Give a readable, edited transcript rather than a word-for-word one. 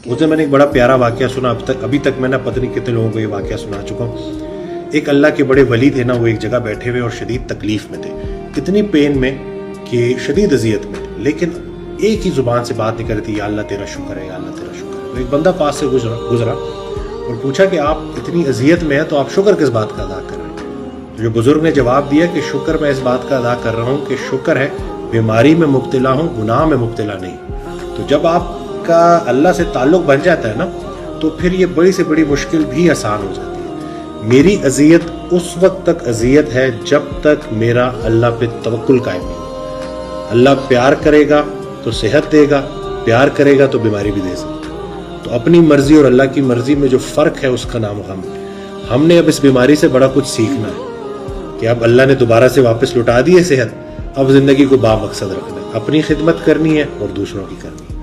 اس دن میں نے ایک بڑا پیارا واقعہ سنا. ابھی تک میں پتہ نہیں کتنے لوگوں کو یہ واقعہ سنا چکا ہوں. ایک اللہ کے بڑے ولی تھے نا, وہ ایک جگہ بیٹھے ہوئے اور شدید تکلیف میں تھے, اتنی پین میں کہ شدید اذیت میں, لیکن ایک ہی زبان سے بات نہیں کرتی, یا اللہ تیرا شکر ہے, یا اللہ تیرا شکر ہے. تو ایک بندہ پاس سے گزرا اور پوچھا کہ آپ اتنی اذیت میں ہیں تو آپ شکر کس بات کا ادا کر رہے ہیں؟ جو بزرگ نے جواب دیا کہ شکر میں اس بات کا ادا کر رہا ہوں کہ شکر ہے بیماری میں مبتلا ہوں, گناہ میں مبتلا نہیں. تو جب آپ کا اللہ سے تعلق بن جاتا ہے نا, تو پھر یہ بڑی سے بڑی مشکل بھی آسان ہو جاتی ہے. میری اذیت اس وقت تک اذیت ہے جب تک میرا اللہ پہ توکل قائم نہیں ہو. اللہ پیار کرے گا تو صحت دے گا, پیار کرے گا تو بیماری بھی دے سکتا. تو اپنی مرضی اور اللہ کی مرضی میں جو فرق ہے اس کا نام غم. ہم نے اب اس بیماری سے بڑا کچھ سیکھنا ہے کہ اب اللہ نے دوبارہ سے واپس لوٹا دی ہے صحت, اب زندگی کو با مقصد رکھنا ہے, اپنی خدمت کرنی ہے اور دوسروں کی کرنی ہے.